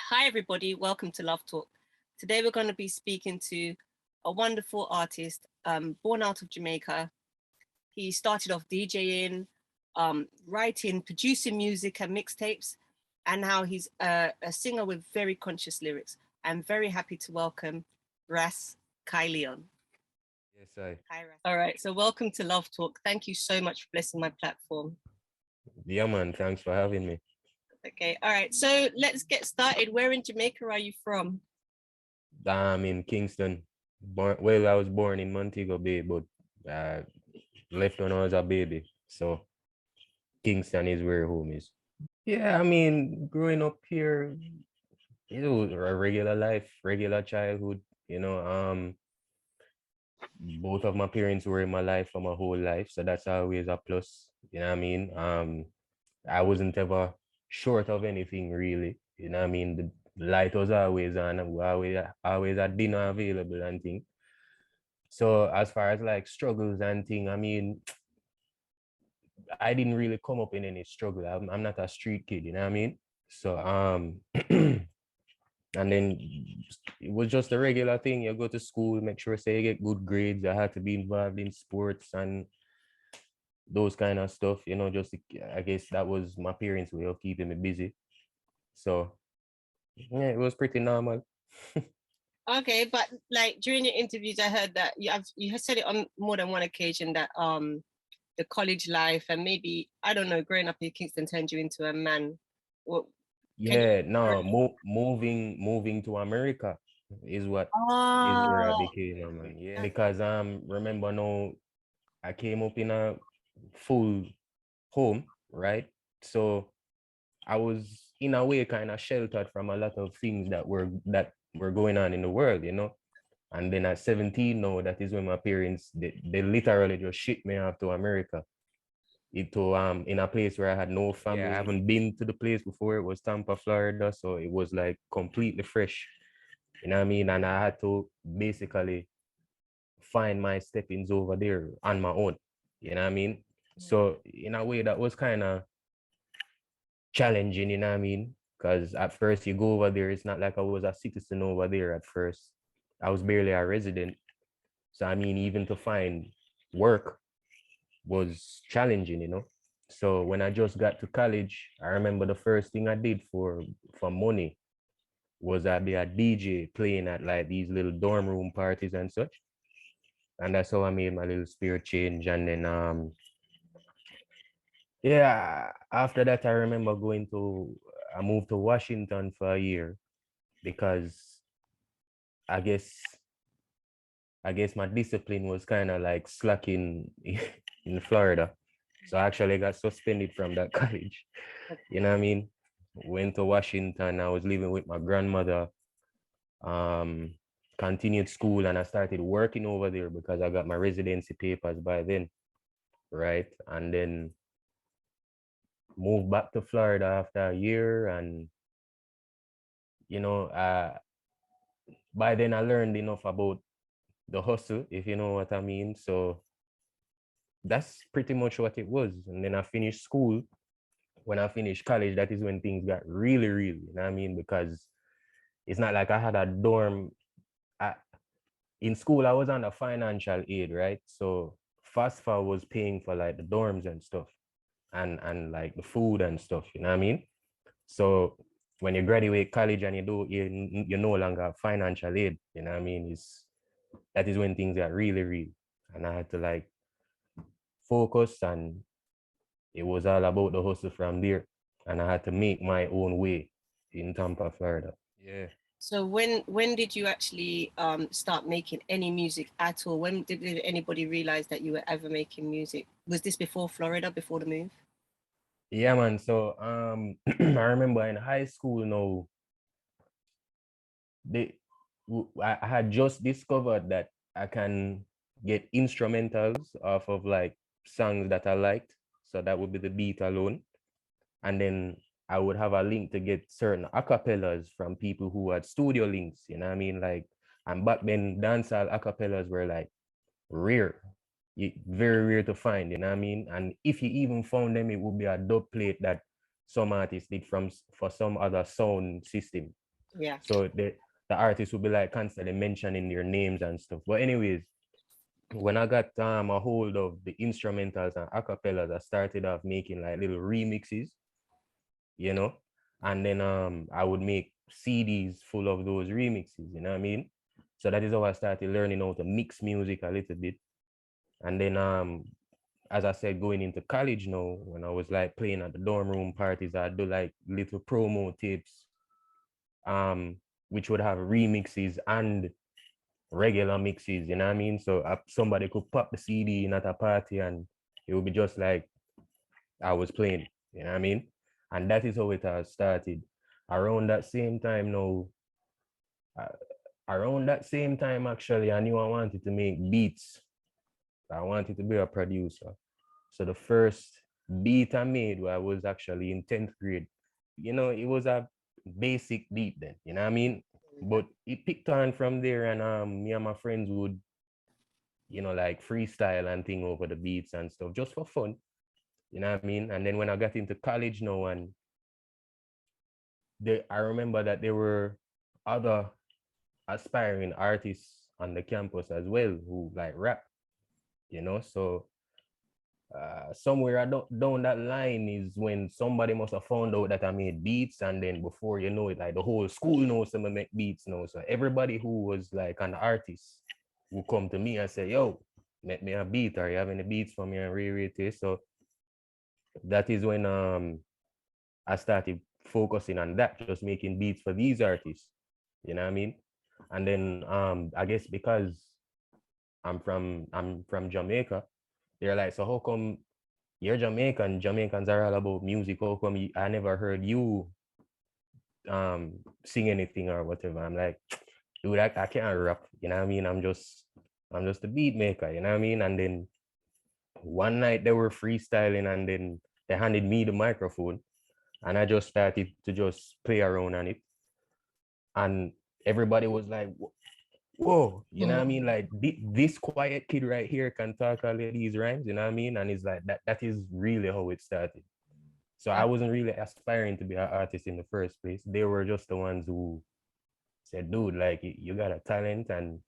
Hi, everybody. Welcome to Love Talk. Today, we're going to be speaking to a wonderful artist born out of Jamaica. He started off DJing, writing, producing music and mixtapes, and now he's a singer with very conscious lyrics. I'm very happy to welcome Ras Kyleon. Yes, I. Hi, Ras. All right. So, welcome to Love Talk. Thank you so much for blessing my platform. Yeah, man. Thanks for having me. Okay. All right. So, let's get started. Where in Jamaica are you from? I'm in Kingston. Well, I was born in Montego Bay, but uh, left when I was a baby. So Kingston is where home is. Yeah, I mean, growing up here, it was a regular life, regular childhood. You know, both of my parents were in my life for my whole life, so that's always a plus. You know what I mean? I wasn't ever short of anything really. You know what I mean? The light was always on, and we always had dinner available and thing. So as far as like struggles and thing, I mean, I didn't really come up in any struggle. I'm not a street kid, you know what I mean? So and then it was just a regular thing. You go to school, make sure say you get good grades. I had to be involved in sports and those kind of stuff, you know, just I guess that was my parents' way of keeping me busy. So yeah, it was pretty normal. Okay, but like during your interviews, I heard that you have said it on more than one occasion that the college life and maybe I don't know, growing up in Kingston turned you into a man. What can you? Yeah, no, moving to America is what is where I Oh, became a man. Yeah, because remember now I came up in a full home, right? So I was in a way kind of sheltered from a lot of things that were going on in the world, you know. And then at 17 now, that is when my parents they literally just shipped me off to America. Into in a place where I had no family. Yeah, I haven't been to the place before. It was Tampa, Florida. So it was like completely fresh. You know what I mean? And I had to basically find my steppings over there on my own. You know what I mean? So in a way that was kind of challenging, you know what I mean? Because at first you go over there, it's not like I was a citizen over there at first. I was barely a resident. So I mean, even to find work was challenging, you know. So when I just got to college, I remember the first thing I did for money was I'd be a DJ playing at like these little dorm room parties and such. And that's how I made my little spirit change. And then yeah, after that I remember I moved to Washington for a year because I guess I guess my discipline was kind of like slacking in Florida. So I actually got suspended from that college. You know what I mean? Went to Washington. I was living with my grandmother. Um, Continued school and I started working over there because I got my residency papers by then, right? And then moved back to Florida after a year. And you know, by then I learned enough about the hustle, if you know what I mean. So that's pretty much what it was. And then I finished school. When I finished college, that is when things got really real, you know what I mean? Because it's not like I had a dorm. I, in school, I was under financial aid, right? So FAFSA was paying for like the dorms and stuff and like the food and stuff, you know what I mean? So when you graduate college and you no longer have financial aid, you know what I mean? That is when things got really real. And I had to like focus, and it was all about the hustle from there. And I had to make my own way in Tampa, Florida. Yeah. so when did you actually start making any music at all? When did anybody realize that you were ever making music? Was this before Florida, before the move? Yeah, man. So I remember in high school now, I had just discovered that I can get instrumentals off of like songs that I liked. So that would be the beat alone. And then I would have a link to get certain acapellas from people who had studio links, you know what I mean? Like, and back then dancehall acapellas were like rare, very rare to find, you know what I mean? And if you even found them, it would be a dub plate that some artists did for some other sound system. Yeah. So the artists would be like constantly mentioning their names and stuff. But anyways, when I got a hold of the instrumentals and acapellas, I started off making like little remixes, you know, and then I would make CDs full of those remixes, you know what I mean? So that is how I started learning how to mix music a little bit. And then as I said, going into college now, when I was like playing at the dorm room parties, I'd do like little promo tapes, um, which would have remixes and regular mixes, you know what I mean? So somebody could pop the CD in at a party and it would be just like I was playing, you know what I mean? And that is how it has started. Around that same time now, uh, around that same time actually, I knew I wanted to make beats. I wanted to be a producer. So the first beat I made I was actually in 10th grade. You know, it was a basic beat then, you know what I mean? But it picked on from there and me and my friends would, you know, like freestyle and thing over the beats and stuff just for fun. You know what I mean? And then when I got into college now and I remember that there were other aspiring artists on the campus as well who like rap, you know. So somewhere down that line is when somebody must have found out that I made beats, and then before you know it, like the whole school knows I make beats now. So everybody who was like an artist would come to me and say, "Yo, make me a beat, or you have any beats for me?" And reread it. So that is when I started focusing on that, just making beats for these artists. You know what I mean? And then I guess because I'm from Jamaica, they're like, so how come you're Jamaican? Jamaicans are all about music. How come I never heard you sing anything or whatever? I'm like, dude, I can't rap. You know what I mean? I'm just a beat maker. You know what I mean? And then one night they were freestyling, and then they handed me the microphone, and I just started to just play around on it, and everybody was like, whoa, you know what I mean? Like this quiet kid right here can talk all of these rhymes, you know what I mean? And it's like that is really how it started. So I wasn't really aspiring to be an artist in the first place. They were just the ones who said, dude, like you got a talent and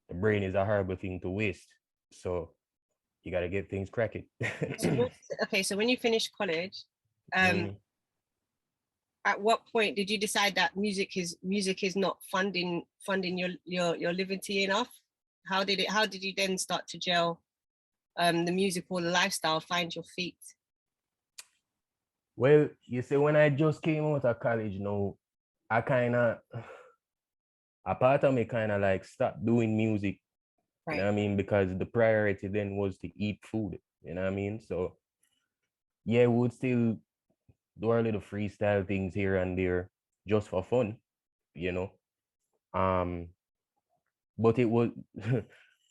the brain is a horrible thing to waste. So you got to get things cracking. Okay, so when you finished college, Mm. at what point did you decide that music is not funding your living enough? How did you then start to gel the musical lifestyle, find your feet? Well, you see, when I just came out of college, I kind of, a part of me kind of like stopped doing music, you know Right. what I mean? Because the priority then was to eat food, you know what I mean? So yeah, we would still do our little freestyle things here and there just for fun, you know. Um, but it was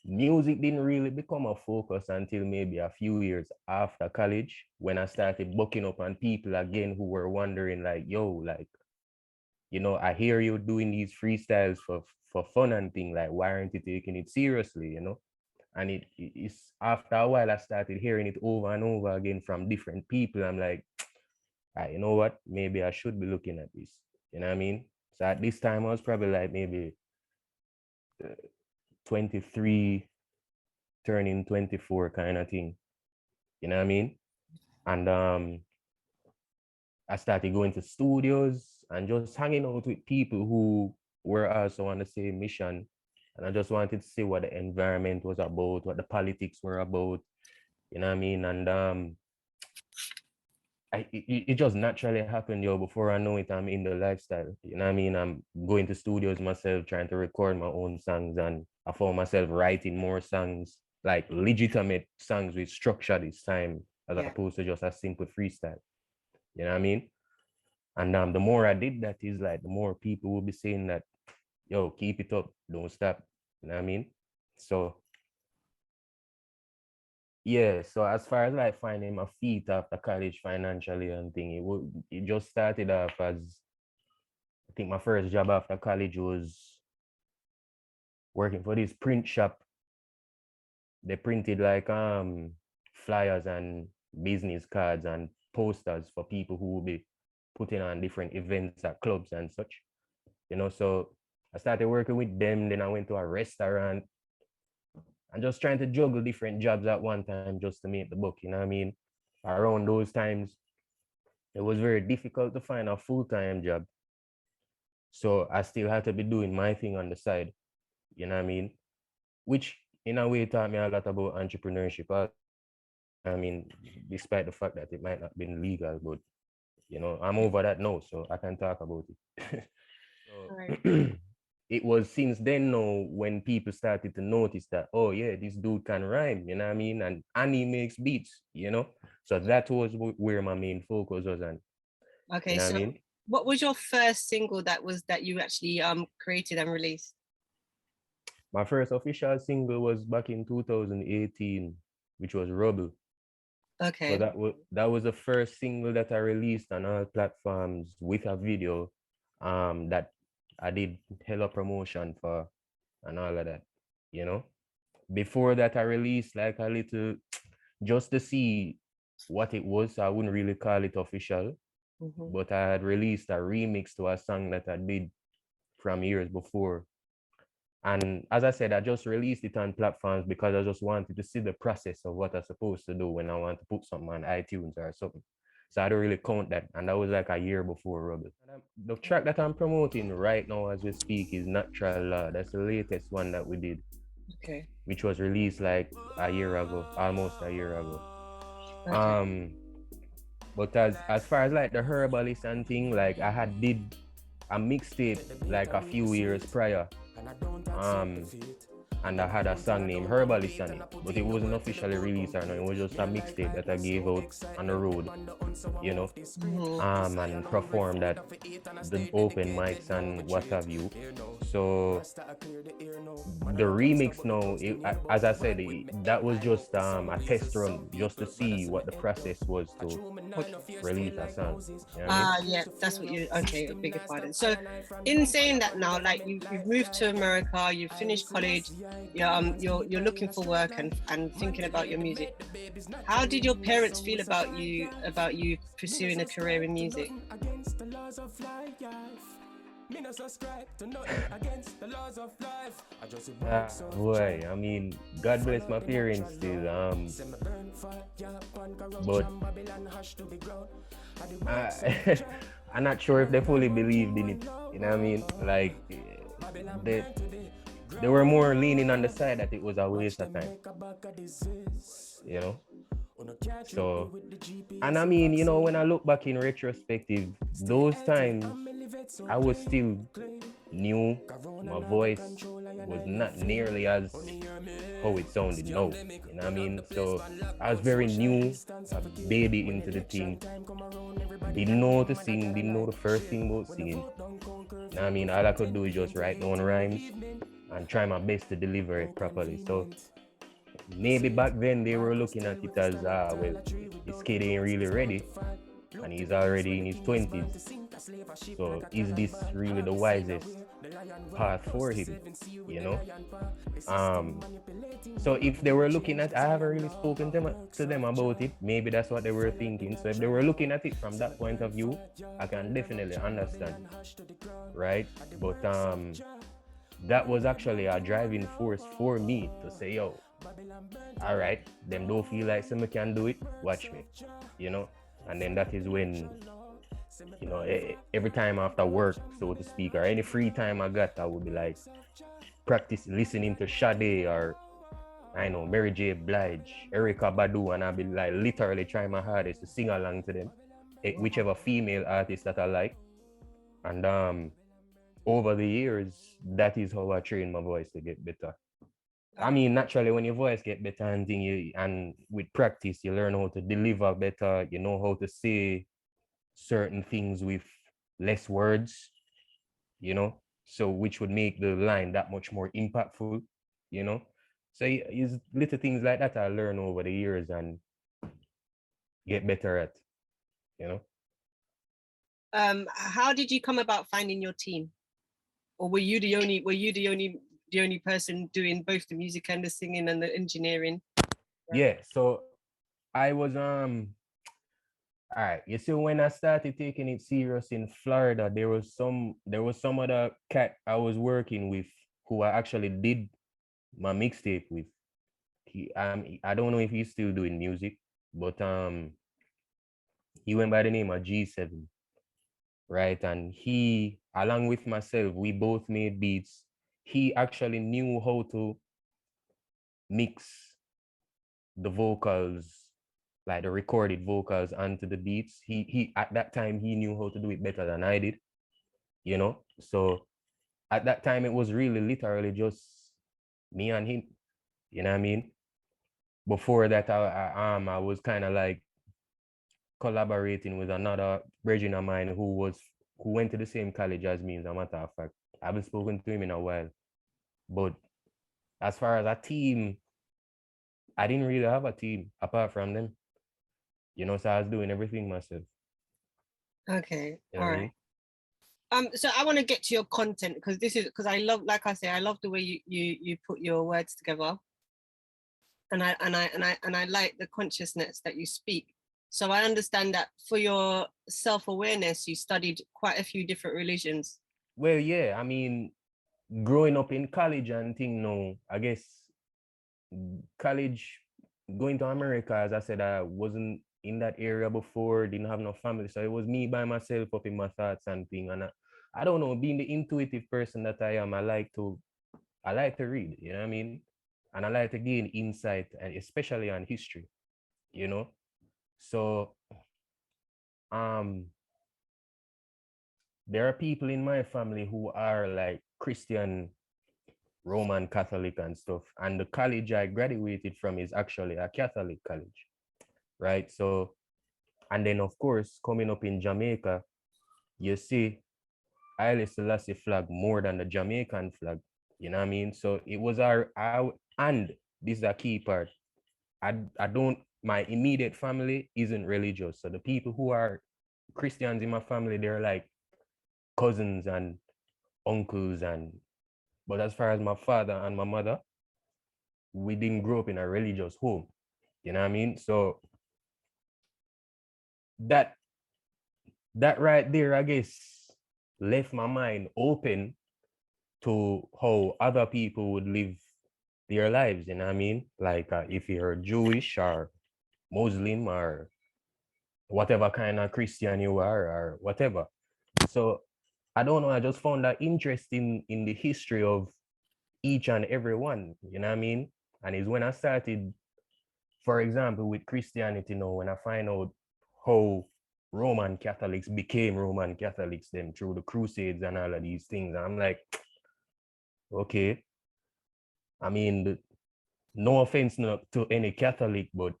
music didn't really become a focus until maybe a few years after college when I started booking up on people again who were wondering like, yo, like, you know, I hear you doing these freestyles for fun and thing, like why aren't you taking it seriously, you know? And it's after a while I started hearing it over and over again from different people. I'm like, ah, you know what? Maybe I should be looking at this. You know what I mean? So at this time I was probably like maybe 23 turning 24 kind of thing. You know what I mean? And I started going to studios and just hanging out with people who were also on the same mission. And I just wanted to see what the environment was about, what the politics were about. You know what I mean? And it just naturally happened, yo. Before I know it, I'm in the lifestyle. You know what I mean? I'm going to studios myself, trying to record my own songs, and I found myself writing more songs, like legitimate songs with structure this time, as Yeah. opposed to just a simple freestyle. You know what I mean? And the more I did that, is like the more people will be saying that, yo, keep it up, don't stop. You know what I mean? So yeah, so as far as like finding my feet after college financially and thing, it just started off as, I think my first job after college was working for this print shop. They printed like flyers and business cards and posters for people who will be putting on different events at clubs and such. you know. So I started working with them. Then I went to a restaurant and just trying to juggle different jobs at one time just to make the book. You know what I mean? Around those times, it was very difficult to find a full-time job. So I still had to be doing my thing on the side. You know what I mean? Which in a way taught me a lot about entrepreneurship. I mean, despite the fact that it might not be legal, but you know, I'm over that now, so I can talk about it. Right. So it was since then now when people started to notice that, oh yeah, this dude can rhyme, you know what I mean? And he makes beats, you know? So that was where my main focus was on. Okay, You know what so I mean? what was your first single that you actually created and released? My first official single was back in 2018, which was Rubble. So Okay. that was the first single that I released on all platforms with a video that I did hella promotion for and all of that, you know. Before that I released like a little just to see what it was. So I wouldn't really call it official, Mhm. but I had released a remix to a song that I did from years before. And as I said, I just released it on platforms because I just wanted to see the process of what I'm supposed to do when I want to put something on iTunes or something. So I don't really count that. And that was like a year before Rubble. The track that I'm promoting right now as we speak is Natural Law. That's the latest one that we did, Okay. which was released like a year ago, almost a year ago. Okay. Um, but as far as like the herbalist and thing, like I had did a mixtape like a few years prior. Um, and I had a song named Herbalist on it, but it wasn't officially released or no. It was just a mixtape that I gave out on the road, you know, Mhm. and performed at the open mics and what have you. So the remix now, as I said, that was just a test run just to see what the process was to Okay. release a song. You know what I mean? Yeah, that's what you. Okay, I beg your pardon. So, in saying that now, like you've moved to America, you've finished college, you're looking for work and thinking about your music. How did your parents feel about you pursuing a career in music? Boy, I mean, God bless my parents still. But I, I'm not sure if they fully believed in it. You know what I mean? Like they they were more leaning on the side that it was a waste of time. You know? So, and I mean, you know, when I look back in retrospective, those times I was still new. My voice was not nearly as how it sounded now. You know what I mean? So I was very new, a baby into the thing. Didn't know how to sing, didn't know the first thing about singing. You know what I mean? All I could do is just write down rhymes and try my best to deliver it properly. So maybe back then they were looking at it as, well, this kid ain't really ready and he's already in his 20s. So is this really the wisest path for him? You know? So if they were looking at, I haven't really spoken to them about it. Maybe that's what they were thinking. So if they were looking at it from that point of view, I can definitely understand, right? But that was actually a driving force for me to say, yo, all right, them don't feel like somebody can do it, watch me, you know? And then that is when, you know, every time after work, so to speak, or any free time I got, I would be like, practice listening to Sade or, I know, Mary J. Blige, Erica Badu, and I'll be like literally trying my hardest to sing along to them, whichever female artist that I like. And over the years, that is how I train my voice to get better. I mean, naturally, when your voice get better and thing, and with practice, you learn how to deliver better. You know how to say certain things with less words. You know, so which would make the line that much more impactful. You know, so it's little things like that I learn over the years and get better at. You know. How did you come about finding your team, or were you the only person doing both the music and the singing and the engineering? Yeah. So I was All right, you see, when I started taking it serious in Florida, there was some other cat I was working with who I actually did my mixtape with. I don't know if he's still doing music, but he went by the name of G7, right? And he, along with myself, we both made beats. He actually knew how to mix the vocals, like the recorded vocals onto the beats. He at that time he knew how to do it better than I did, you know. So at that time it was really literally just me and him, you know what I mean? Before that, I was kind of like collaborating with another brethren of mine who went to the same college as me, as a matter of fact. I haven't spoken to him in a while. But as far as a team, I didn't really have a team apart from them. You know, so I was doing everything myself. Okay, You all know what I right. mean? So I want to get to your content because I love, like I say, I love the way you put your words together, and I like the consciousness that you speak. So I understand that for your self-awareness, you studied quite a few different religions. Well, yeah, I mean, growing up in college and thing, no, I guess college, going to America, as I said, I wasn't in that area before, didn't have no family. So it was me by myself up in my thoughts and thing. And I don't know, being the intuitive person that I am, I like to read, you know what I mean? And I like to gain insight, and especially on history, you know? So um there are people in my family who are like Christian, Roman Catholic and stuff. And the college I graduated from is actually a Catholic college, right? So, and then of course, coming up in Jamaica, you see Haile Selassie flag more than the Jamaican flag. You know what I mean? So it was and this is a key part. I don't, my immediate family isn't religious. So the people who are Christians in my family, they're like cousins and uncles but as far as my father and my mother, we didn't grow up in a religious home. You know what I mean? So that that right there, I guess, left my mind open to how other people would live their lives. You know what I mean? Like if you're Jewish or Muslim or whatever kind of Christian you are or whatever. So I don't know. I just found that interesting in the history of each and every one. You know what I mean? And it's when I started, for example, with Christianity, when I find out how Roman Catholics became Roman Catholics then through the Crusades and all of these things, and I'm like, okay. I mean, no offense to any Catholic, but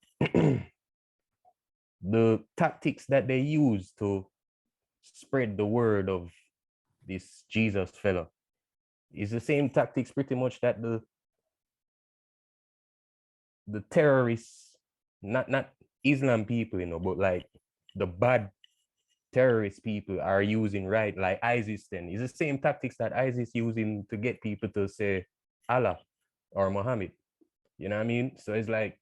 the tactics that they use to spread the word of this Jesus fella is the same tactics pretty much that the terrorists, not Islam people, but like the bad terrorist people are using, right? Like ISIS then. It's the same tactics that ISIS using to get people to say Allah or Muhammad. You know what I mean? So it's like,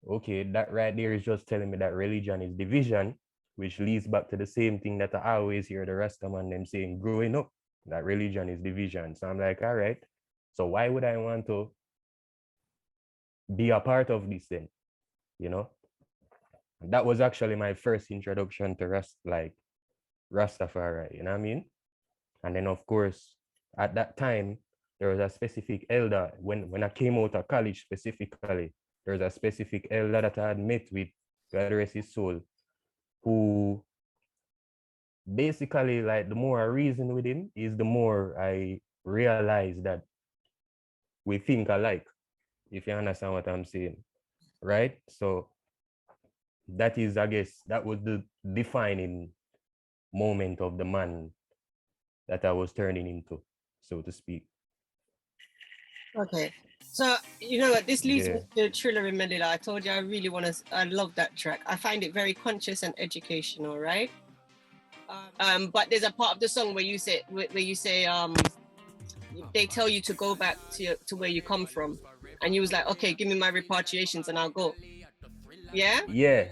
okay, that right there is just telling me that religion is division, which leads back to the same thing that I always hear the Rastaman them saying growing up, that religion is division. So I'm like, all right, so why would I want to be a part of this then? You know? That was actually my first introduction to Rastafari, you know what I mean? And then of course, at that time, there was a specific elder, when I came out of college specifically, there was a specific elder that I had met with, God rest his soul, who basically, like, the more I reason with him is the more I realize that we think alike, if you understand what I'm saying, right? So that is, I guess, that was the defining moment of the man that I was turning into, so to speak. Okay, so you know what, this leads me Yeah. to Triller in Manila. I told you I love that track. I find it very conscious and educational, right? But there's a part of the song where you say they tell you to go back to where you come from, and you was like, okay, give me my repatriations and I'll go. Yeah. Yeah.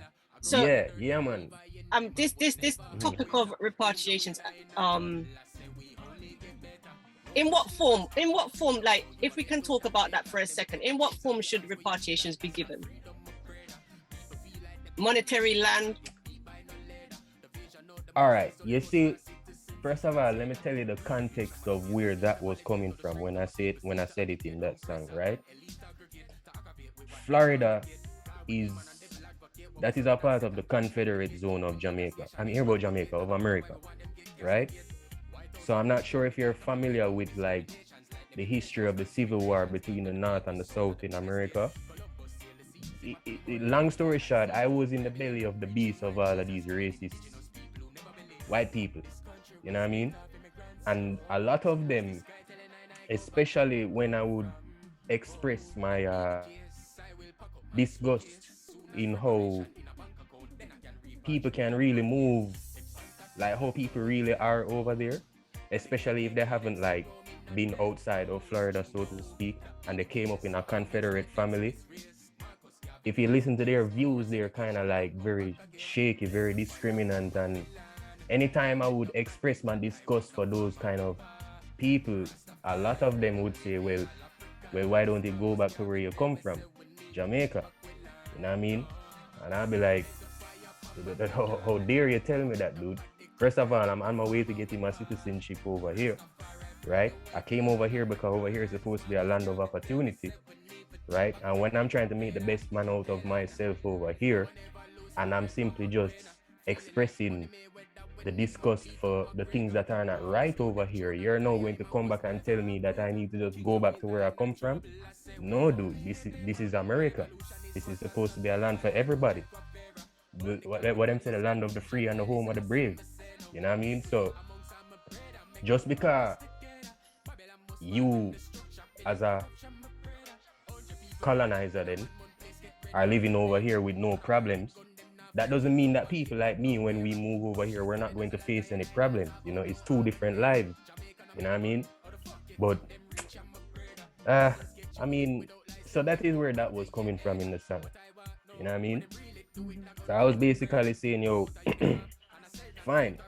So yeah, man. this Mhm. topic of repatriations, in what form, like if we can talk about that for a second, in what form should repatriations be given? Monetary, land? All right. You see, first of all, let me tell you the context of where that was coming from when I said it in that song, right? Florida is that is a part of the Confederate zone of Jamaica. I'm here about Jamaica, of America, right? So I'm not sure if you're familiar with like the history of the Civil War between the North and the South in America. Long story short, I was in the belly of the beast of all of these racist white people. You know what I mean? And a lot of them, especially when I would express my disgust in how people can really move, like how people really are over there, especially if they haven't like been outside of Florida, so to speak, and they came up in a Confederate family. If you listen to their views, they're kind of like very shaky, very discriminant. And anytime I would express my disgust for those kind of people, a lot of them would say, well, why don't you go back to where you come from, Jamaica? You know what I mean? And I'll be like, how dare you tell me that, dude? First of all, I'm on my way to getting my citizenship over here, right? I came over here because over here is supposed to be a land of opportunity, right? And when I'm trying to make the best man out of myself over here, and I'm simply just expressing the disgust for the things that are not right over here, you're now going to come back and tell me that I need to just go back to where I come from? No, dude, this is America. This is supposed to be a land for everybody. What them say, the land of the free and the home of the brave. You know what I mean? So just because you as a colonizer then are living over here with no problems, that doesn't mean that people like me, when we move over here, we're not going to face any problems. You know, it's two different lives. You know what I mean? But I mean, so that is where that was coming from in the song. You know what I mean? So I was basically saying, yo, fine.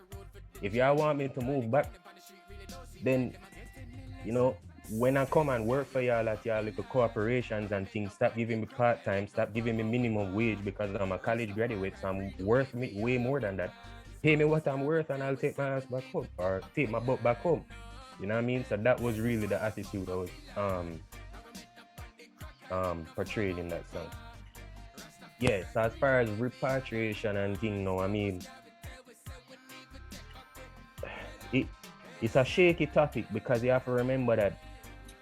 If y'all want me to move back, then, you know, when I come and work for y'all at y'all little corporations and things, stop giving me part-time, stop giving me minimum wage because I'm a college graduate, so I'm worth way more than that. Pay me what I'm worth and I'll take my ass back home or take my butt back home. You know what I mean? So that was really the attitude I was portrayed in that song. Yeah, so as far as repatriation and thing now, I mean, it's a shaky topic because you have to remember that,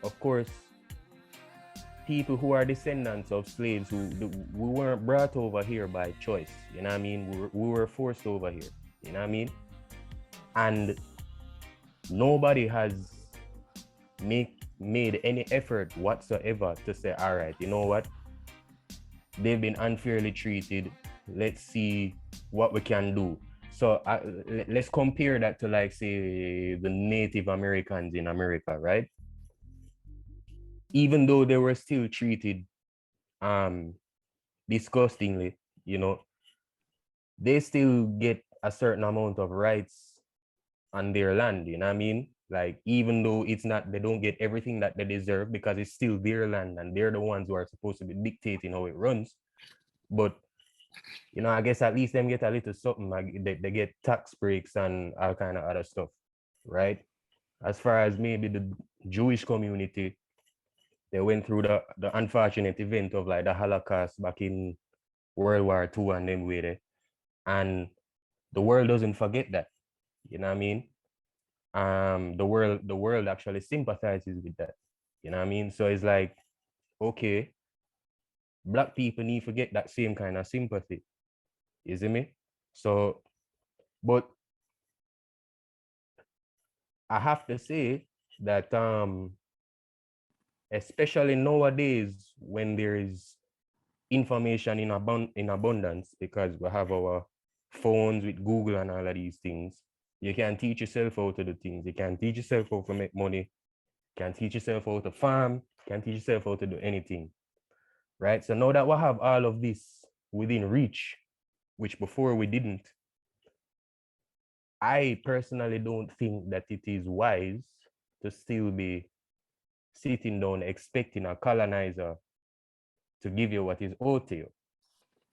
of course, people who are descendants of slaves we weren't brought over here by choice. You know what I mean? We were forced over here. You know what I mean? And nobody has made any effort whatsoever to say, all right, you know what? They've been unfairly treated. Let's see what we can do. So let's compare that to, like, say, the Native Americans in America, right? Even though they were still treated disgustingly, you know, they still get a certain amount of rights on their land, you know what I mean? Like, even though it's not, they don't get everything that they deserve because it's still their land and they're the ones who are supposed to be dictating how it runs. But, you know, I guess at least them get a little something. Like they get tax breaks and all kind of other stuff, right? As far as maybe the Jewish community, they went through the unfortunate event of like the Holocaust back in World War II and them with it. And the world doesn't forget that. You know what I mean? The world actually sympathizes with that. You know what I mean? So it's like, okay, Black people need to get that same kind of sympathy. You see me? So, but I have to say that especially nowadays when there is information in abundance, because we have our phones with Google and all of these things, you can teach yourself how to do things. You can teach yourself how to make money. You can teach yourself how to farm. You can teach yourself how to do anything, right? So now that we have all of this within reach, which before we didn't, I personally don't think that it is wise to still be sitting down expecting a colonizer to give you what is owed to you.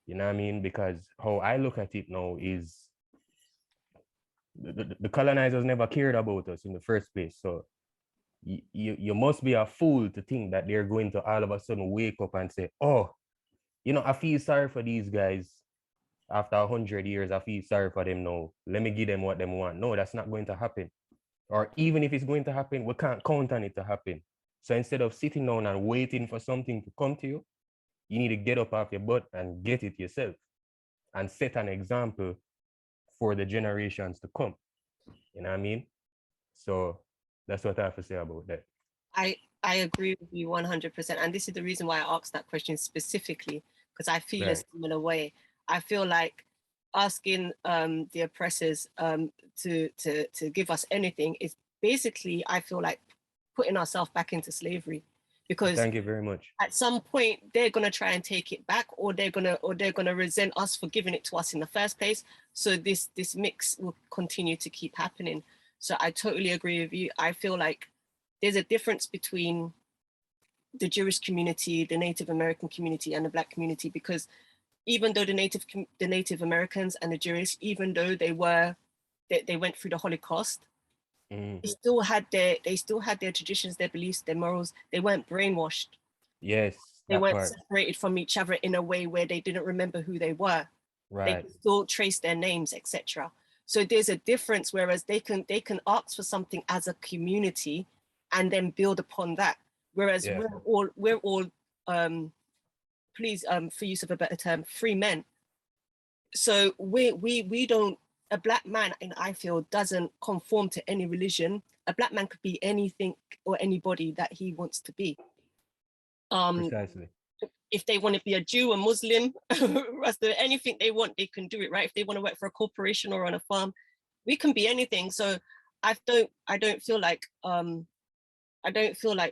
You know what I mean? Because how I look at it now is the colonizers never cared about us in the first place. So you must be a fool to think that they're going to all of a sudden wake up and say, oh, I feel sorry for these guys. After 100 years, I feel sorry for them now. Let me give them what they want. No, that's not going to happen. Or even if it's going to happen, we can't count on it to happen. So instead of sitting down and waiting for something to come to you, you need to get up off your butt and get it yourself and set an example for the generations to come. You know what I mean? So that's what I have to say about that. I agree with you 100%. And this is the reason why I asked that question specifically, because I feel a similar way. I feel like asking the oppressors to give us anything is basically, I feel like, putting ourselves back into slavery, because thank you very much. At some point they're gonna try and take it back, or they're gonna resent us for giving it to us in the first place. So this mix will continue to keep happening. So I totally agree with you. I feel like there's a difference between the Jewish community, the Native American community, and the Black community, because even though the Native Americans and the Jewish, even though they went through the Holocaust, they still had their traditions, their beliefs, their morals. They weren't brainwashed. Yes, they weren't separated from each other in a way where they didn't remember who they were. Right. They still trace their names, etc. So there's a difference. Whereas they can ask for something as a community and then build upon that. Whereas we're all please, for use of a better term, free men. So we don't, a Black man, and I feel, doesn't conform to any religion. A Black man could be anything or anybody that he wants to be. Precisely. If they want to be a Jew, a Muslim, anything they want, they can do it, right? If they want to work for a corporation or on a farm, we can be anything. So I don't feel like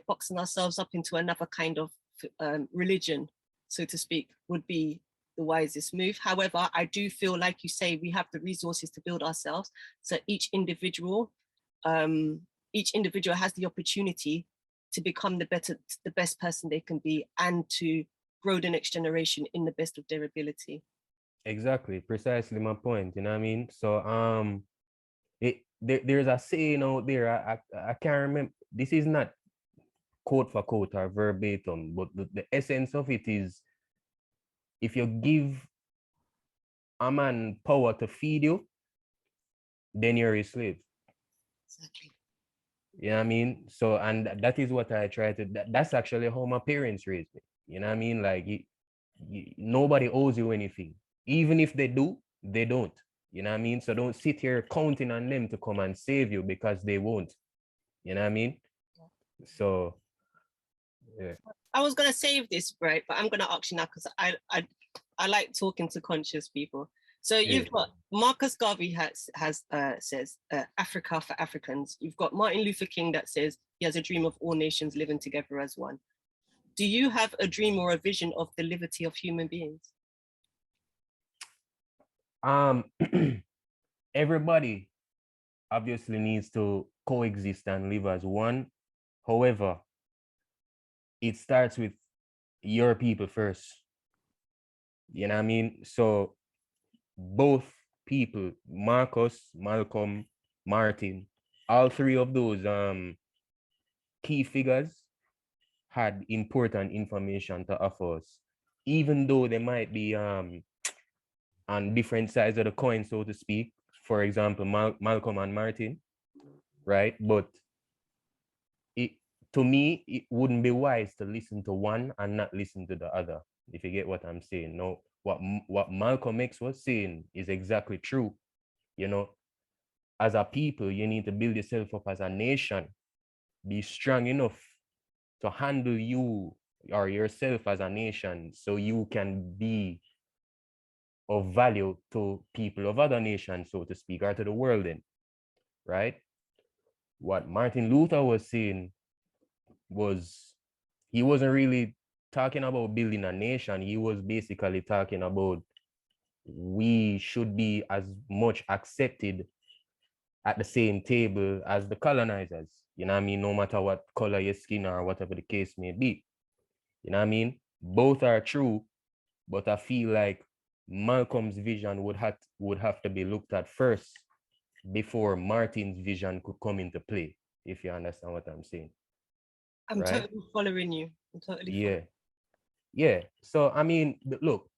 boxing ourselves up into another kind of religion, so to speak, would be the wisest move. However, I do feel, like you say, we have the resources to build ourselves. So each individual has the opportunity to become the best person they can be, and to grow the next generation in the best of their ability. Exactly, precisely my point. You know what I mean? So there's a saying out there. I can't remember. This is not quote for quote or verbatim, but the essence of it is, if you give a man power to feed you, then you're a slave. Exactly. You know what I mean? So, and that is what I try to, that's actually how my parents raised me. You know what I mean? Like, nobody owes you anything. Even if they do, they don't. You know what I mean? So don't sit here counting on them to come and save you, because they won't. You know what I mean? Yeah. So, yeah. I was gonna save this, right? But I'm gonna ask you now, because I like talking to conscious people. So you've got Marcus Garvey says Africa for Africans. You've got Martin Luther King that says he has a dream of all nations living together as one. Do you have a dream or a vision of the liberty of human beings? Everybody obviously needs to coexist and live as one. However, it starts with your people first. You know what I mean? So both people, Marcus, Malcolm, Martin, all three of those key figures had important information to offer us, even though they might be on different sides of the coin, so to speak. For example, Malcolm and Martin, right? But to me, it wouldn't be wise to listen to one and not listen to the other, if you get what I'm saying. No, what Malcolm X was saying is exactly true. You know, as a people, you need to build yourself up as a nation, be strong enough to handle you or yourself as a nation, so you can be of value to people of other nations, so to speak, or to the world then, right? What Martin Luther was saying was, he wasn't really talking about building a nation. He was basically talking about we should be as much accepted at the same table as the colonizers. You know what I mean? No matter what color your skin or whatever the case may be. You know what I mean? Both are true, but I feel like Malcolm's vision would have to be looked at first before Martin's vision could come into play, if you understand what I'm saying. I'm right? totally following you. I'm totally Yeah. Yeah. So I mean, look,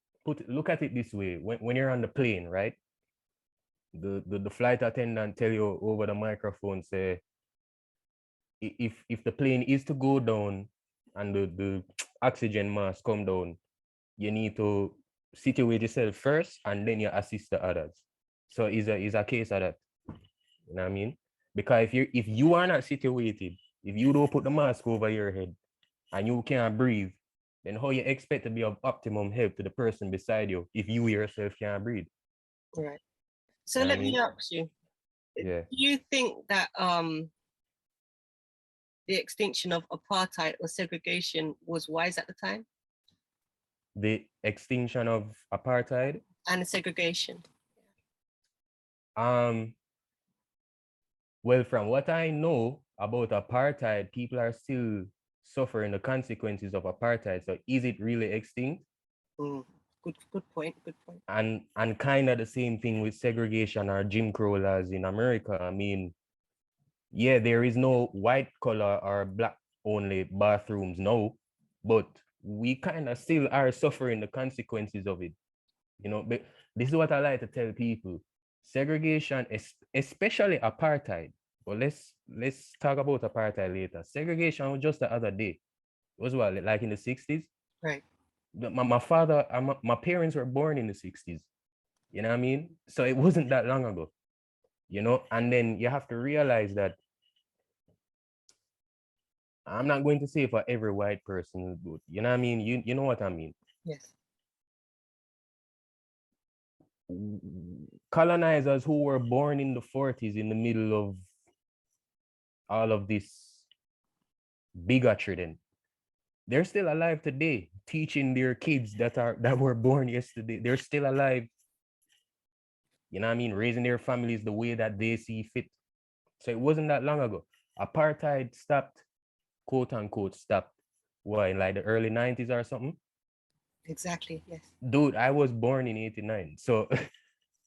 look at it this way. When you're on the plane, right? The flight attendant tell you over the microphone, say, if the plane is to go down and the oxygen mask come down, you need to situate yourself first and then you assist the others. So is a case of that. You know what I mean? Because if you are not situated, if you don't put the mask over your head and you can't breathe, then how you expect to be of optimum help to the person beside you if you yourself can't breathe? right. So You know let what I me mean? ask you, Yeah. do you think that the extinction of apartheid or segregation was wise at the time? The extinction of apartheid. And the segregation. Well, from what I know about apartheid, people are still suffering the consequences of apartheid. So is it really extinct? Good point. Good point. And kind of the same thing with segregation or Jim Crow laws in America. I mean, yeah, there is no white collar or black only bathrooms now, but we kind of still are suffering the consequences of it. You know, but this is what I like to tell people. Segregation, especially apartheid. But let's talk about apartheid later. Segregation was just the other day. It was what, like in the 60s? Right. My father, my parents were born in the 60s. You know what I mean? So it wasn't that long ago. You know, and then you have to realize that I'm not going to say for every white person is good. You know what I mean? You know what I mean? Yes. Colonizers who were born in the 40s in the middle of all of this bigotry, then they're still alive today, teaching their kids that were born yesterday. They're still alive. You know what I mean? Raising their families the way that they see fit. So it wasn't that long ago. Apartheid stopped, quote unquote, stopped. What, in like the early 90s or something? Exactly. Yes. Dude, I was born in 89. So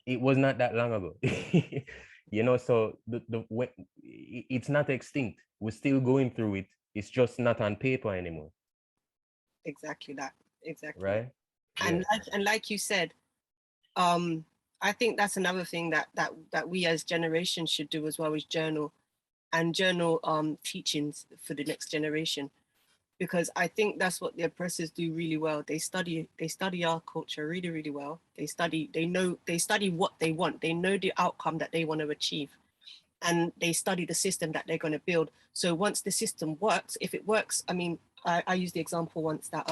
it was not that long ago. You know, so it's not extinct. We're still going through it. It's just not on paper anymore. Exactly that. Exactly. Right? And Yeah. like you said, I think that's another thing that we as generations should do as well, is journal teachings for the next generation, because I think that's what the oppressors do really well. They study our culture really, really well. They study what they want. They know the outcome that they want to achieve, and they study the system that they're going to build. So once the system works, if it works, I mean, I used the example once that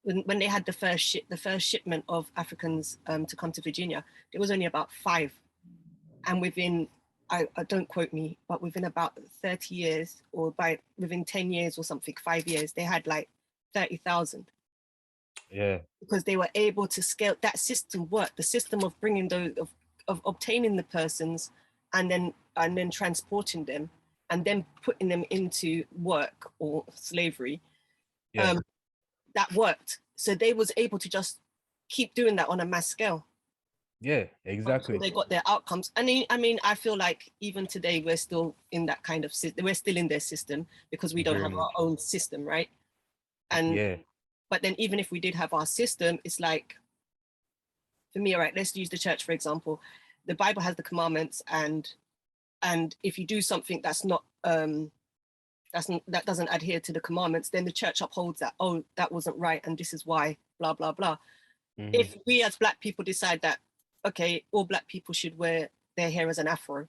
when they had the first shipment of Africans to come to Virginia, there was only about 5, and within, I don't quote me, but within about 30 years, or within 10 years or something, 5 years, they had like 30,000. Yeah. Because they were able to scale. That system worked. The system of bringing those of obtaining the persons, and then transporting them, and then putting them into work or slavery. Yeah. That worked. So they was able to just keep doing that on a mass scale. Yeah, exactly. They got their outcomes. I mean, I feel like even today we're still in that kind of we're still in their system, because we don't Very have our much. own system, right? And Yeah. but then even if we did have our system, it's like, for me, all right, let's use the church for example. The Bible has the commandments, and if you do something that's not that doesn't adhere to the commandments, then the church upholds that. Oh, that wasn't right, and this is why. Blah blah blah. If we as Black people decide that, okay, all Black people should wear their hair as an afro,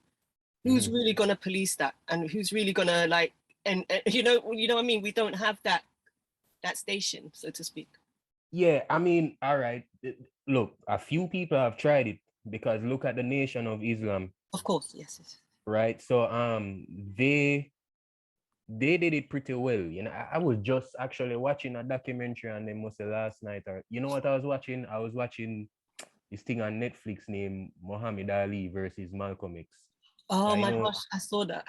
who's really gonna police that, and who's really gonna like, and you know what I mean? We don't have that station, so to speak. Yeah, I mean, all right. Look, a few people have tried it, because look at the Nation of Islam, Of course, yes. right? So they did it pretty well. You know, I was just actually watching a documentary on them, must say last night, or you know what I was watching? I was watching this thing on Netflix named Muhammad Ali versus Malcolm X. Oh Like, you my know, gosh, I saw that.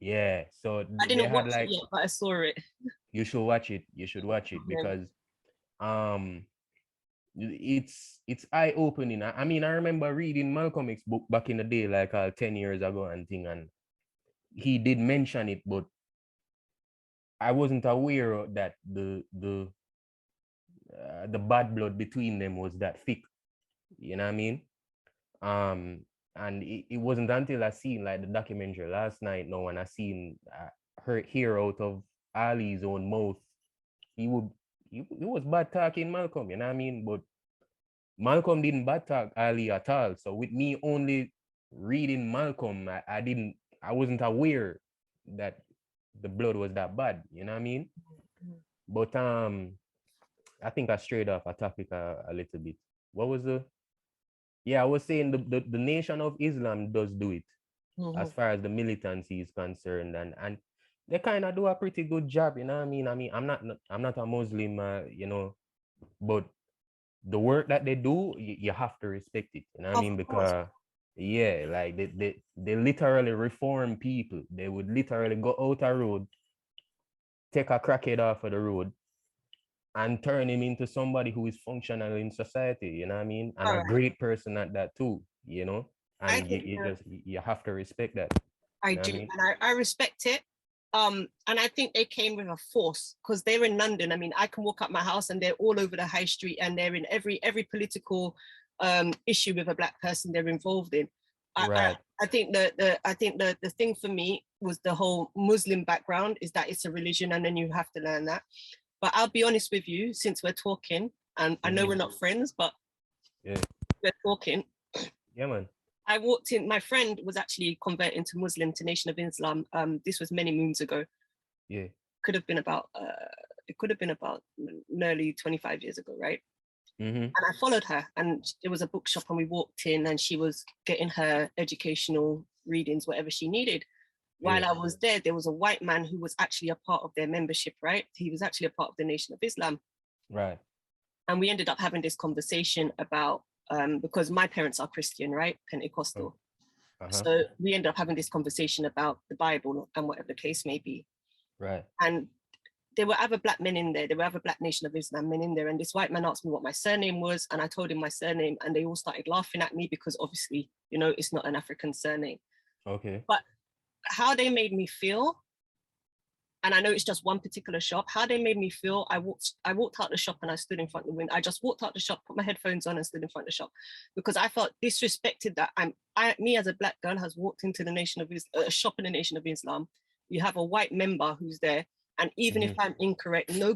yeah. So I they didn't had watch it like, yet, but I saw it. you should watch it. You should watch it Yeah. because um it's eye opening. I mean, I remember reading Malcolm X book back in the day, like 10 years ago and thing, and he did mention it, but I wasn't aware that the bad blood between them was that thick. You know what I mean? Um, and it wasn't until I seen like the documentary last night, no, when I seen hear out of Ali's own mouth, he would he was bad talking Malcolm, you know what I mean? But Malcolm didn't bad talk Ali at all. So with me only reading Malcolm, I wasn't aware that the blood was that bad, you know what I mean? But I think I strayed off a topic a little bit. What was the Yeah, I was saying the Nation of Islam does do it as Mhm. far as the militancy is concerned, and they kind of do a pretty good job, you know what I mean? I mean, I'm not a Muslim, you know, but the work that they do, you have to respect it, you know what I Of mean? course. Because yeah, like they literally reform people. They would literally go out a road, take a crackhead off of the road, and turn him into somebody who is functional in society, you know what I mean? And All a right. great person at that too, you know? I And think you have to respect that, I you know what do, I mean? and I respect it. And I think they came with a force because they're in London. I mean, I can walk up my house and they're all over the high street, and they're in every political issue with a black person they're involved in. I, I, Right. I think the thing for me was the whole Muslim background is that it's a religion, and then you have to learn that. But I'll be honest with you, since we're talking, and I know we're not friends, but Yeah. we're talking. Yeah, man. I walked in. My friend was actually converting to Muslim to Nation of Islam. This was many moons ago. Yeah. Could have been about it could have been about nearly 25 years ago, right? Mm-hmm. And I followed her, and it was a bookshop, and we walked in, and she was getting her educational readings, whatever she needed. Yeah. While I was there was a white man who was actually a part of their membership, right? He was actually a part of the Nation of Islam. Right. And we ended up having this conversation about because my parents are Christian, right? Oh. Pentecostal. Uh-huh. So we ended up having this conversation about the Bible and whatever the case may be. Right. And there were other black men in there. There were other Black Nation of Islam men in there. And this white man asked me what my surname was. And I told him my surname. And they all started laughing at me because obviously, you know, it's not an African surname. Okay. But how they made me feel, and I know it's just one particular shop, how they made me feel, I walked out the shop and I stood in front of the window. I just walked out the shop, put my headphones on and stood in front of the shop because I felt disrespected that me as a black girl has walked into the Nation of Islam, a shop in the Nation of Islam. You have a white member who's there. And even if I'm incorrect, none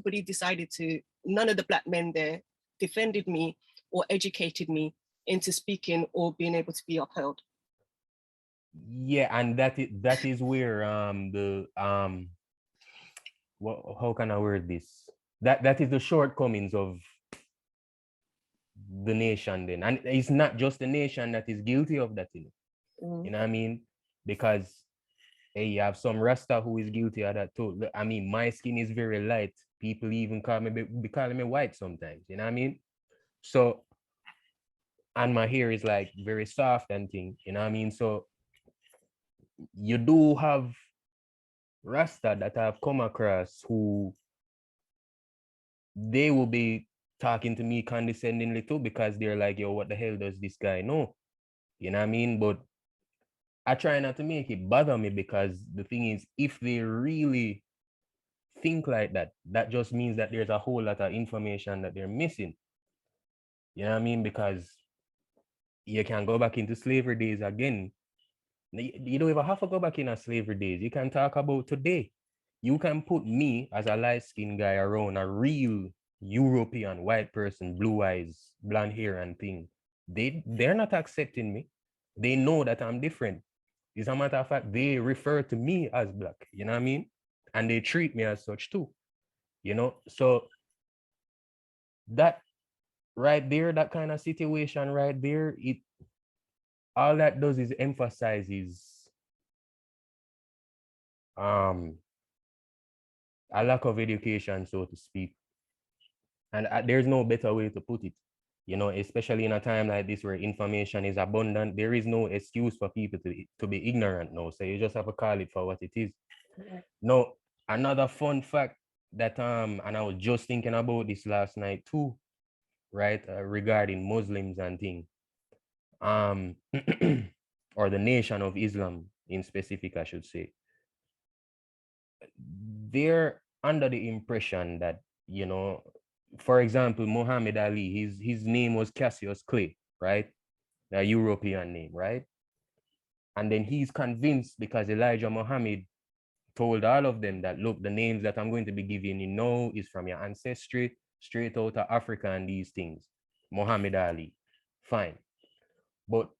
of the black men there defended me or educated me into speaking or being able to be upheld. Yeah, and that is where how can I word this? That is the shortcomings of the nation then. And it's not just the nation that is guilty of that, you know. You know what I mean? Because hey, you have some Rasta who is guilty of that too. I mean, my skin is very light. People even be calling me white sometimes, you know what I mean? So, and my hair is like very soft and thing, you know what I mean? So you do have Rasta that I've come across who they will be talking to me condescendingly too because they're like, yo, what the hell does this guy know? You know what I mean? But I try not to make it bother me because the thing is, if they really think like that, that just means that there's a whole lot of information that they're missing. You know what I mean? Because you can go back into slavery days again. You don't even have to go back in a slavery days. You can talk about today. You can put me as a light-skinned guy around a real European white person, blue eyes, blonde hair and thing. They're not accepting me. They know that I'm different. As a matter of fact, they refer to me as black. You know what I mean? And they treat me as such too. You know, so that right there, that kind of situation right there, it all that does is emphasizes a lack of education, so to speak. And there's no better way to put it. You know, especially in a time like this where information is abundant, there is no excuse for people to be ignorant now. So you just have to call it for what it is. Now, another fun fact that and I was just thinking about this last night too, right? Regarding Muslims and things. Or the Nation of Islam in specific, I should say. They're under the impression that, you know, for example, Muhammad Ali, his name was Cassius Clay, right? A European name, right? And then he's convinced because Elijah Muhammad told all of them that, look, the names that I'm going to be giving you now is from your ancestry, straight out of Africa and these things. Muhammad Ali, fine. But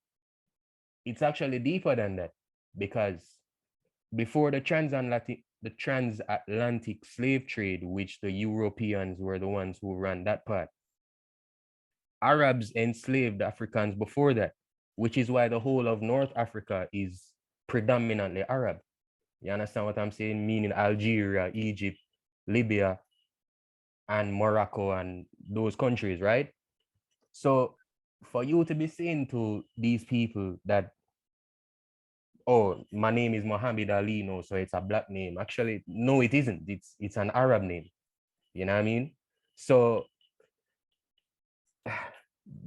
it's actually deeper than that, because before the transatlantic slave trade, which the Europeans were the ones who ran that part, Arabs enslaved Africans before that, which is why the whole of North Africa is predominantly Arab. You understand what I'm saying? Meaning Algeria, Egypt, Libya, and Morocco, and those countries, right? So for you to be saying to these people that, oh, my name is Muhammad Ali, no, so it's a black name. Actually, no, it isn't. It's an Arab name. You know what I mean? So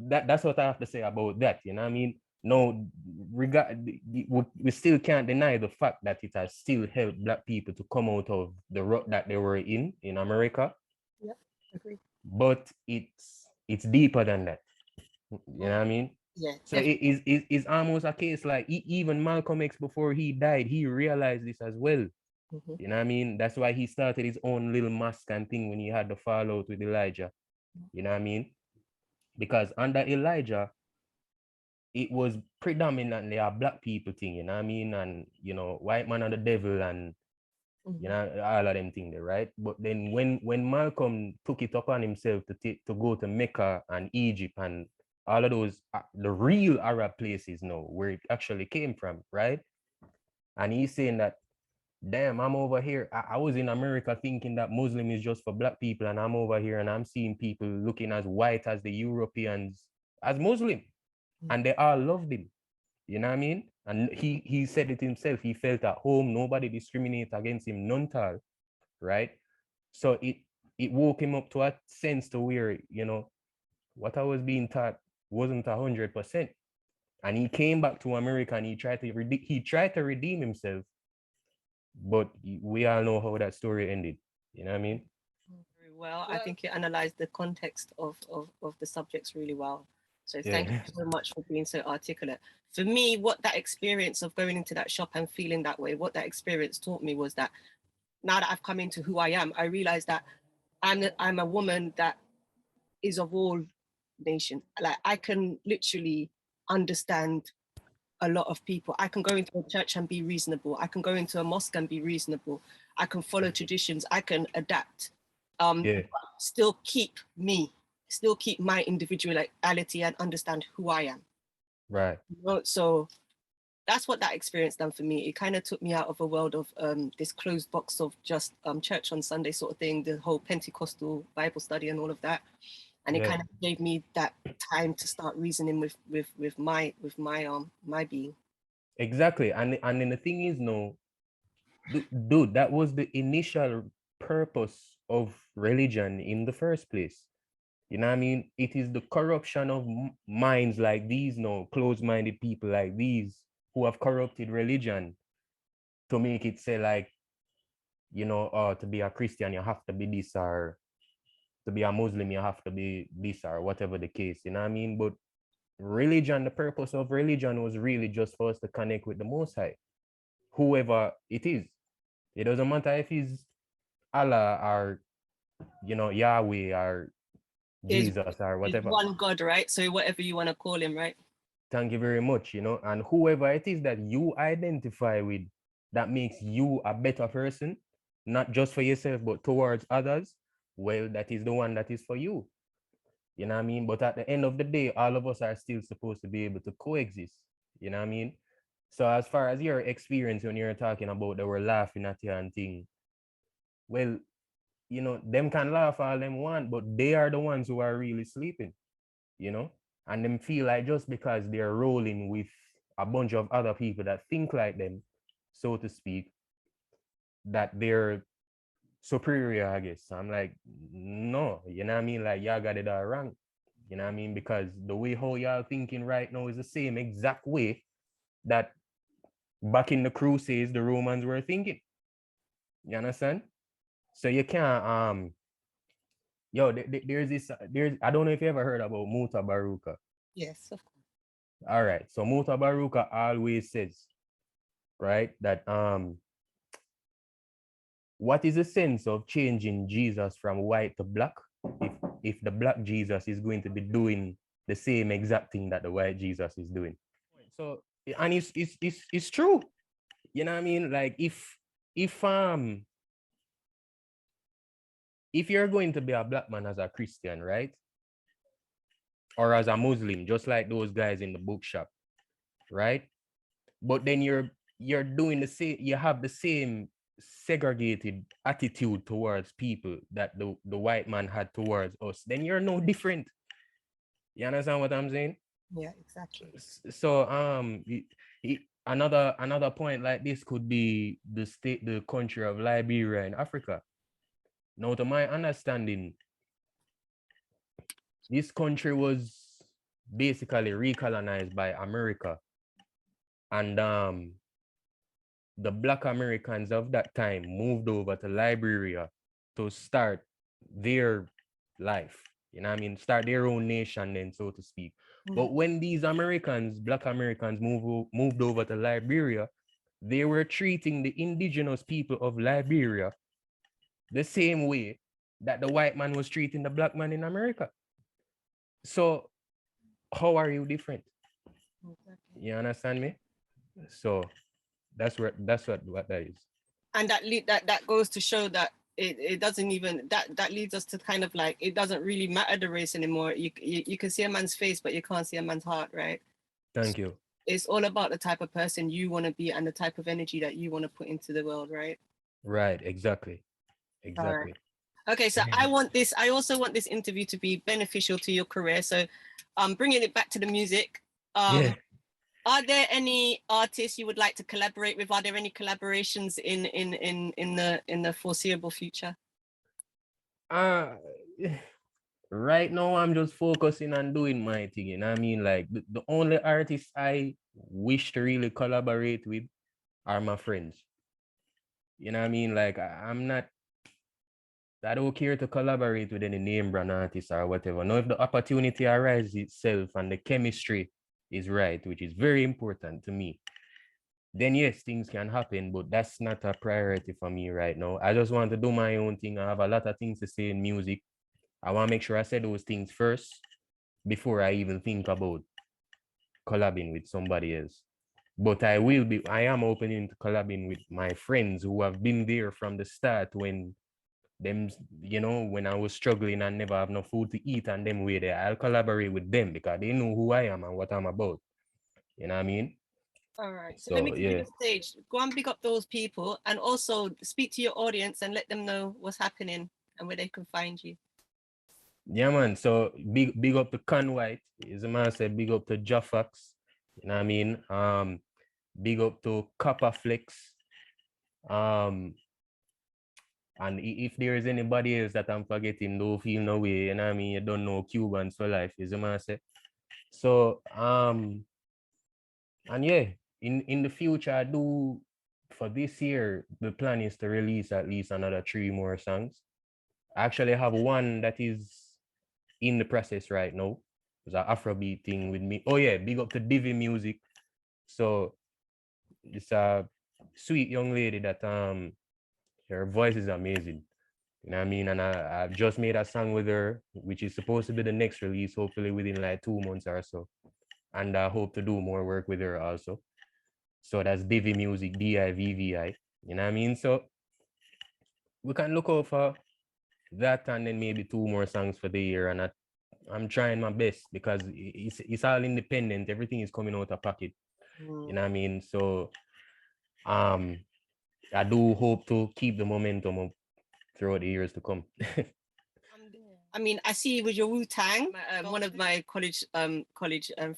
that's what I have to say about that. You know what I mean? No, we still can't deny the fact that it has still helped black people to come out of the rut that they were in America. Yep, agree. But it's deeper than that. You know what I mean? Yeah. So it's almost a case like even Malcolm X, before he died, he realized this as well. Mm-hmm. You know what I mean? That's why he started his own little mosque and thing when he had the fallout with Elijah. You know what I mean? Because under Elijah, it was predominantly a black people thing, you know what I mean? And, you know, white man and the devil and, you know, all of them things there, right? But then when Malcolm took it upon himself to go to Mecca and Egypt and all of those, the real Arab places now, where it actually came from, right? And he's saying that, damn, I'm over here. I was in America thinking that Muslim is just for black people, and I'm over here and I'm seeing people looking as white as the Europeans as Muslim, and they all loved him. You know what I mean? And he said it himself. He felt at home. Nobody discriminated against him, none at all, right? So it woke him up to a sense to where, you know, what I was being taught wasn't 100%. And he came back to America and he tried to redeem himself, but we all know how that story ended. You know what I mean? Very well. I think you analyzed the context of the subjects really well. So thank you so much for being so articulate. For me, what that experience of going into that shop and feeling that way, what that experience taught me was that now that I've come into who I am, I realize that I'm a woman that is of all nations. Like I can literally understand a lot of people. I can go into a church and be reasonable. I can go into a mosque and be reasonable. I can follow traditions. I can adapt. Still keep me, still keep my individuality and understand who I am. Right. So that's what that experience done for me. It kind of took me out of a world of this closed box of just church on Sunday sort of thing, the whole Pentecostal Bible study and all of that. And it kind of gave me that time to start reasoning with my being. Exactly. And then the thing is, no, dude, that was the initial purpose of religion in the first place. You know what I mean? It is the corruption of minds like these, no, closed-minded people like these who have corrupted religion to make it say like, you know, to be a Christian, you have to be this, or to be a Muslim, you have to be this, or whatever the case, you know what I mean? But religion, the purpose of religion was really just for us to connect with the Most High, whoever it is. It doesn't matter if he's Allah or, you know, Yahweh or Jesus or whatever. One God, right? So whatever you want to call him, right? Thank you very much, you know, and whoever it is that you identify with that makes you a better person, not just for yourself, but towards others, well, that is the one that is for you. You know what I mean? But at the end of the day, all of us are still supposed to be able to coexist. You know what I mean? So as far as your experience when you're talking about they were laughing at you and thing, well, you know, them can laugh all them want, but they are the ones who are really sleeping. you know, and them feel like just because they're rolling with a bunch of other people that think like them, so to speak, that they're superior, I guess. I'm like, no, you know what I mean? Like, y'all got it all wrong. You know what I mean? Because the way how y'all thinking right now is the same exact way that back in the Crusades, the Romans were thinking. You understand? So you can't, there's this, I don't know if you ever heard about Muta Baruka. Yes, of course. All right. So Muta Baruka always says, right, that, what is the sense of changing Jesus from white to black if the black Jesus is going to be doing the same exact thing that the white Jesus is doing? So, and it's true. You know what I mean? Like if you're going to be a black man as a Christian, right? Or as a Muslim, just like those guys in the bookshop, right? But then you're doing the same, you have the same segregated attitude towards people that the white man had towards us, then you're no different. You understand what I'm saying? Yeah, exactly. So another point like this could be the country of Liberia in Africa. Now, to my understanding, this country was basically recolonized by America, and the Black Americans of that time moved over to Liberia to start their life. You know what I mean? Start their own nation then, so to speak. But when these Americans, Black Americans, moved over to Liberia, they were treating the indigenous people of Liberia the same way that the white man was treating the black man in America. So how are you different? Exactly. You understand me? So that's what that is. And that goes to show that it doesn't even that leads us to kind of like, it doesn't really matter the race anymore. You can see a man's face, but you can't see a man's heart, right? Thank you. It's all about the type of person you want to be and the type of energy that you want to put into the world, right? Right, exactly. All right. Exactly. Okay, so I also want this interview to be beneficial to your career. So bringing it back to the music. Yeah. Are there any artists you would like to collaborate with? Are there any collaborations in the foreseeable future? Right now I'm just focusing on doing my thing. You know what I mean? Like the only artists I wish to really collaborate with are my friends. You know what I mean? Like I don't care to collaborate with any name brand artist or whatever. Now, if the opportunity arises itself and the chemistry is right, which is very important to me, then yes, things can happen, but that's not a priority for me right now. I just want to do my own thing. I have a lot of things to say in music. I want to make sure I say those things first before I even think about collabing with somebody else. But I am open to collabing with my friends who have been there from the start when when I was struggling and never have no food to eat, and them way there. I'll collaborate with them because they know who I am and what I'm about. You know what I mean? All right. So let me So give you yeah. the stage. Go and pick up those people and also speak to your audience and let them know what's happening and where they can find you. Yeah, man. So big up to Con White. As a man said, big up to Jaffax. You know what I mean? Big up to Copperflex. And if there is anybody else that I'm forgetting, don't feel no way. You know what I mean? You don't know Cubans for life, is a man say. So and yeah, in the future, I do for this year, the plan is to release at least another 3 more songs. I actually have one that is in the process right now. It's an Afrobeat thing with me. Oh yeah, big up to Divi Music. So it's a sweet young lady that her voice is amazing. You know what I mean? And I've just made a song with her, which is supposed to be the next release, hopefully within like 2 months or so. And I hope to do more work with her also. So that's Divi Music, Divvi. You know what I mean? So we can look out for that and then maybe 2 more songs for the year. And I'm trying my best because it's all independent. Everything is coming out of pocket. You know what I mean? So I do hope to keep the momentum up throughout the years to come. I mean, I see with your Wu-Tang, one of my college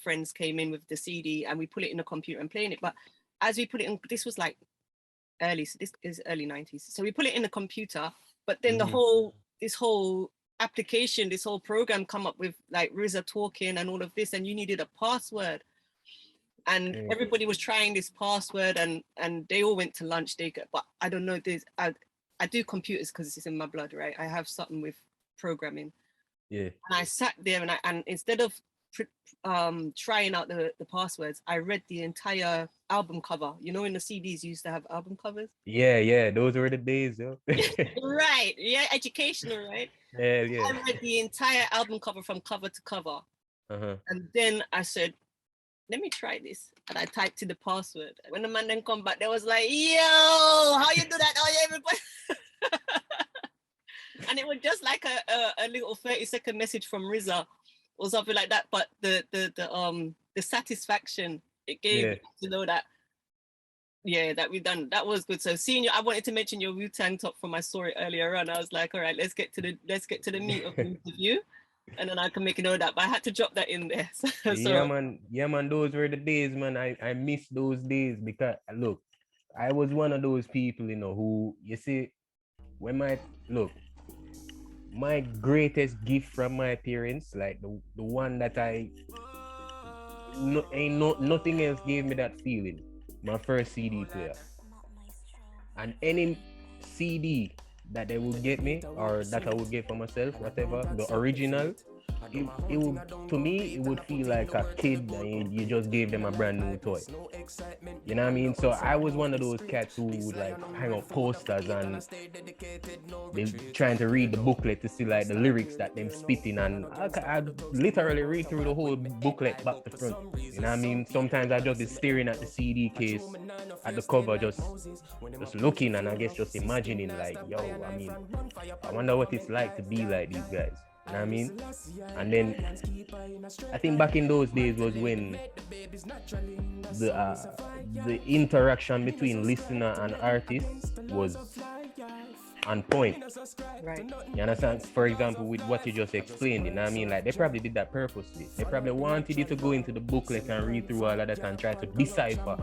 friends came in with the CD and we put it in the computer and playing it. But as we put it in, this was like early, so this is early 90s. So we put it in the computer, but then this whole application, this whole program come up with like RZA talking and all of this, and you needed a password. And everybody was trying this password and they all went to lunch. But I don't know this. I do computers because it's in my blood, right? I have something with programming. Yeah. And I sat there and instead of trying out the passwords, I read the entire album cover. You know, in the CDs you used to have album covers. Yeah, those were the days, yo. Right, yeah, educational, right? Yeah. I read the entire album cover from cover to cover. And then I said, let me try this. And I typed in the password. When the man then come back, they was like, yo, how you do that? Oh, yeah, everybody. And it was just like a little 30-second message from RZA or something like that. But the satisfaction it gave me to know that, that we've done, that was good. So seeing you, I wanted to mention your Wu-Tang top from I saw it earlier on. I was like, all right, let's get to the meat of the interview. And then I can make a note of that, but I had to drop that in there. So, yeah, man, those were the days, man. I miss those days because look, I was one of those people, you know, who, you see, when my greatest gift from my parents, like the one that nothing else gave me that feeling. My first CD player. And any CD that they would get me or that I would get for myself, whatever, the original, it would, to me, it would feel like a kid and you just gave them a brand new toy. You know what I mean? So I was one of those cats who would like hang up posters and they trying to read the booklet to see like the lyrics that them spitting, and I literally read through the whole booklet back to front. You know what I mean? Sometimes I just be staring at the CD case, at the cover, just looking, and I guess just imagining like, yo, I mean, I wonder what it's like to be like these guys. You know what I mean? And then I think back in those days was when the interaction between listener and artist was on point. Right. You understand? For example, with what you just explained, you know what I mean? Like, they probably did that purposely. They probably wanted you to go into the booklet and read through all of that and try to decipher.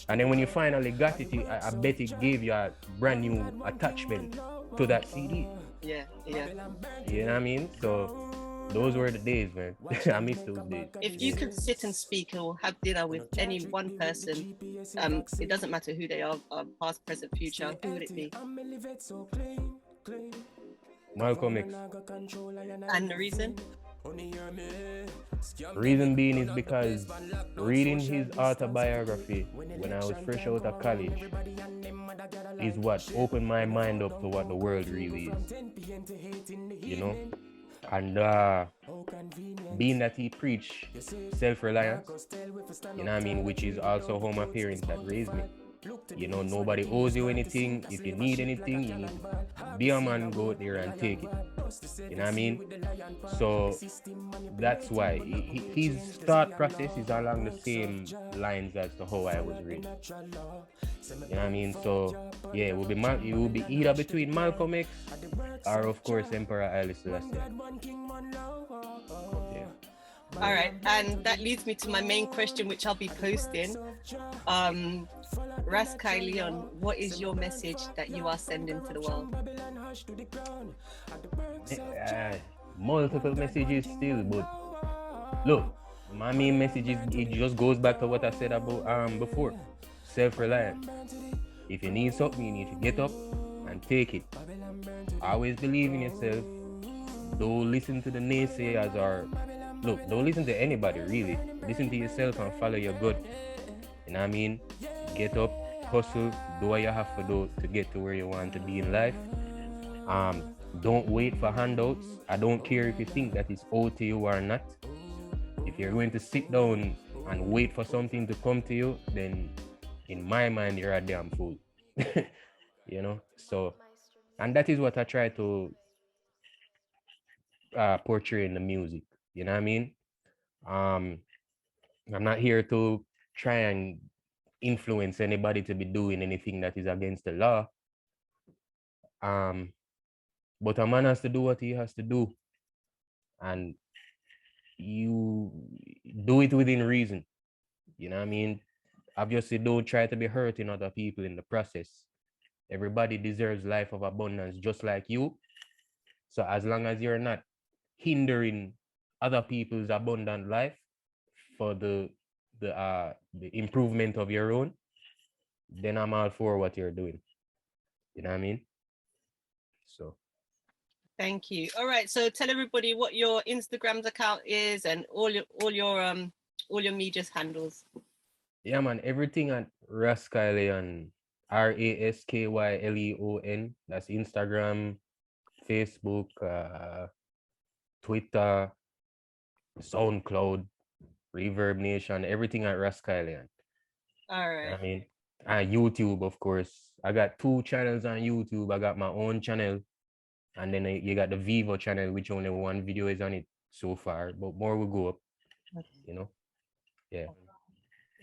And then when you finally got it, I bet it gave you a brand new attachment to that CD. Yeah. You know what I mean? So those were the days, man. I miss those days. If you could sit and speak or have dinner with any one person, it doesn't matter who they are, past, present, future, who would it be? Malcolm X. And the reason? Reason being is because reading his autobiography when I was fresh out of college is what opened my mind up to what the world really is. You know? And being that he preached self-reliance, you know what I mean, which is also how my parents had raised me. You know, nobody owes you anything. If you need anything, you need to be a man, go out there and take it. You know what I mean? So that's why his thought process is along the same lines as to how I was raised. You know what I mean? So yeah, it will be either between Malcolm X or of course Emperor Haile Selassie. Yeah. All right, and that leads me to my main question, which I'll be posting. Ras Kyleon, what is your message that you are sending to the world? Multiple messages still, but look, my main message is, it just goes back to what I said about before. Self-reliance. If you need something, you need to get up and take it. Always believe in yourself. Don't listen to the naysayers, or look, don't listen to anybody really. Listen to yourself and follow your gut. You know what I mean? Get up, hustle, do what you have to do to get to where you want to be in life. Don't wait for handouts. I don't care if you think that it's owed to you or not. If you're going to sit down and wait for something to come to you, then in my mind, you're a damn fool. You know? So, and that is what I try to portray in the music. You know what I mean? I'm not here to try and influence anybody to be doing anything that is against the law. But a man has to do what he has to do. and you do it within reason. You know what I mean? Obviously, don't try to be hurting other people in the process. Everybody deserves life of abundance just like you. So as long as you're not hindering other people's abundant life for the improvement of your own, then I'm all for what you're doing. You know what I mean? So Thank you. All right, so tell everybody what your Instagram's account is and all your media handles. yeah, man, everything at Ras Kyleon, Raskylleon. That's Instagram, Facebook, Twitter, SoundCloud, Reverb Nation, everything at Ras Kyleon. All right. I mean, and YouTube, of course. I got 2 channels on YouTube. I got my own channel, and then you got the Vivo channel, which only 1 video is on it so far, but more will go up. You know, yeah.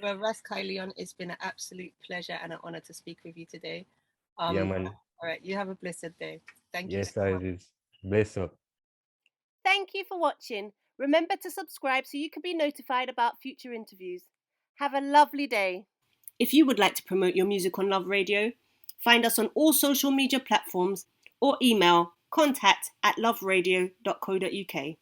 Well, Ras Kyleon, it's been an absolute pleasure and an honor to speak with you today. Yeah, man. All right, you have a blessed day. Thank you. Yes, guys, is bless up. Thank you for watching. Remember to subscribe so you can be notified about future interviews. Have a lovely day. If you would like to promote your music on Love Radio, find us on all social media platforms or email contact@luvradio.co.uk.